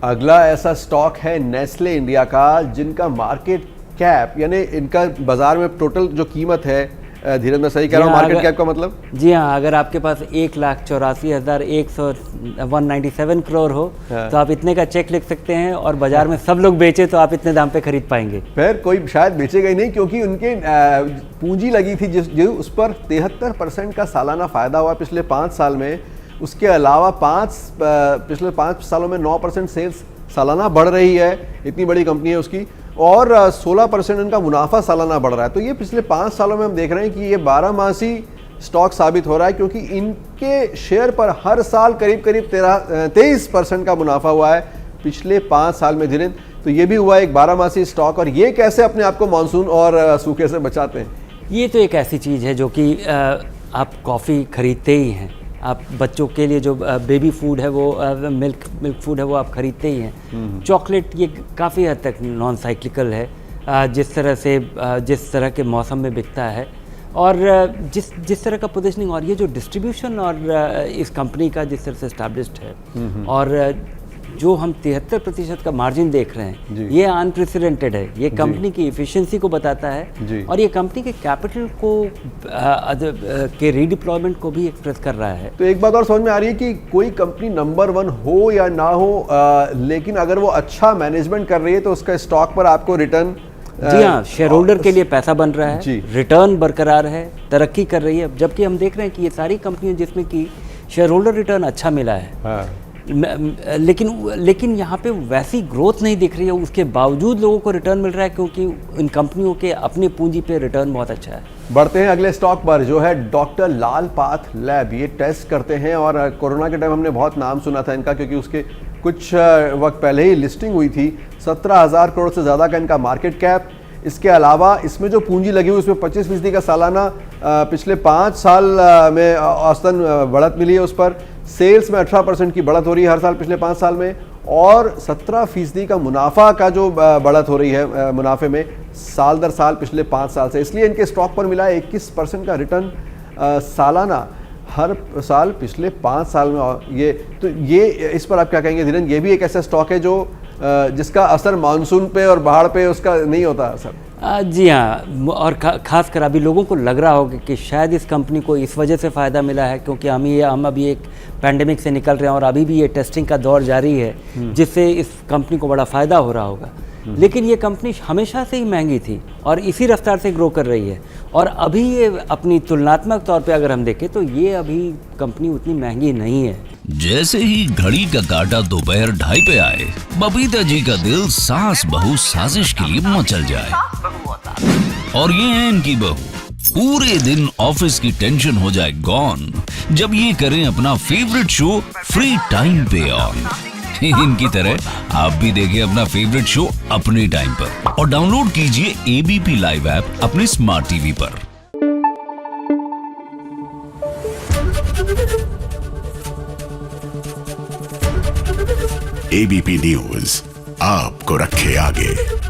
अगला ऐसा स्टॉक है नेस्ले इंडिया का, जिनका मार्केट कैप यानी इनका बाजार में टोटल जो कीमत है, धीरज मैं सही कह रहा हूँ मार्केट कैप का मतलब? जी हाँ, अगर आपके पास 1,84,197 करोड़ हो तो आप इतने का चेक लिख सकते हैं और बाजार में सब लोग बेचे तो आप इतने दाम पे खरीद पाएंगे। फिर कोई शायद बेचेगा ही नहीं, क्योंकि उनके पूंजी लगी थी जो उस पर 73% का सालाना फायदा हुआ पिछले 5 साल में। उसके अलावा पिछले 5 सालों में 9% सेल्स सालाना बढ़ रही है, इतनी बड़ी कंपनी है उसकी, और 16% इनका मुनाफा सालाना बढ़ रहा है। तो ये पिछले 5 सालों में हम देख रहे हैं कि ये 12 स्टॉक साबित हो रहा है, क्योंकि इनके शेयर पर हर साल करीब 23% का मुनाफा हुआ है पिछले 5 साल में धीरेन्द्र। तो ये भी हुआ एक 12 स्टॉक। और ये कैसे अपने आप को मानसून और सूखे से बचाते हैं? ये तो एक ऐसी चीज़ है जो कि आप कॉफ़ी खरीदते ही हैं, आप बच्चों के लिए जो बेबी फूड है वो मिल्क फूड है वो आप खरीदते ही हैं। चॉकलेट ये काफ़ी हद तक नॉन साइक्लिकल है, जिस तरह के मौसम में बिकता है और जिस तरह का पोजीशनिंग और ये जो डिस्ट्रीब्यूशन और इस कंपनी का जिस तरह से एस्टैब्लिश्ड है और जो हम 73% का मार्जिन देख रहे हैं, ये अनप्रेसिडेंटेड है। ये कंपनी की इफिशिएंसी को बताता है और ये कंपनी के कैपिटल को के रीडिप्लॉयमेंट को भी एक्सप्रेस कर रहा है। तो एक बात और समझ में आ रही है कि कोई कंपनी नंबर 1 हो या ना हो, लेकिन अगर वो अच्छा मैनेजमेंट कर रही है तो उसका स्टॉक पर आपको रिटर्न, जी हाँ, शेयर होल्डर के लिए पैसा बन रहा है, रिटर्न बरकरार है, तरक्की कर रही है। जबकि हम देख रहे हैं कि ये सारी कंपनियां जिसमें कि शेयर होल्डर रिटर्न अच्छा मिला है, लेकिन यहाँ पे वैसी ग्रोथ नहीं दिख रही है, उसके बावजूद लोगों को रिटर्न मिल रहा है क्योंकि इन कंपनियों के अपनी पूंजी पे रिटर्न बहुत अच्छा है। बढ़ते हैं अगले स्टॉक पर, जो है डॉक्टर लाल पाथ लैब। ये टेस्ट करते हैं और कोरोना के टाइम हमने बहुत नाम सुना था इनका, क्योंकि उसके कुछ वक्त पहले ही लिस्टिंग हुई थी। 17,000 करोड़ से ज़्यादा का इनका मार्केट कैप। इसके अलावा इसमें जो पूंजी लगी हुई उसमें 25% का सालाना पिछले 5 साल में औसतन बढ़त मिली है उस पर। सेल्स में 18% की बढ़त हो रही है हर साल पिछले 5 साल में, और 17% का मुनाफा का जो बढ़त हो रही है मुनाफे में साल दर साल पिछले 5 साल से। इसलिए इनके स्टॉक पर मिला है 21% का रिटर्न सालाना हर साल पिछले 5 साल में। ये इस पर आप क्या कहेंगे धीरेन्द्र? ये भी एक ऐसा स्टॉक है जो जिसका असर मानसून पे और बाढ़ पे उसका नहीं होता असर? जी हाँ, और खासकर अभी लोगों को लग रहा होगा कि शायद इस कंपनी को इस वजह से फ़ायदा मिला है क्योंकि हम अभी एक पैंडेमिक से निकल रहे हैं और अभी भी ये टेस्टिंग का दौर जारी है, जिससे इस कंपनी को बड़ा फ़ायदा हो रहा होगा। लेकिन ये कंपनी हमेशा से ही महंगी थी और इसी रफ्तार से ग्रो कर रही है, और अभी ये अपनी तुलनात्मक तौर पे अगर हम देखें तो ये अभी कंपनी उतनी महंगी नहीं है। जैसे ही घड़ी का काटा दोपहर 2:30 पे आए, बबीता जी का दिल सास बहू साजिश के लिए मचल जाए। और ये है इनकी बहू, पूरे दिन ऑफिस की टेंशन हो जाए गॉन जब ये करें अपना फेवरेट शो फ्री टाइम पे ऑन। इनकी तरह आप भी देखिए अपना फेवरेट शो अपने टाइम पर और डाउनलोड कीजिए एबीपी लाइव ऐप अपने स्मार्ट टीवी पर। एबीपी न्यूज आपको रखे आगे।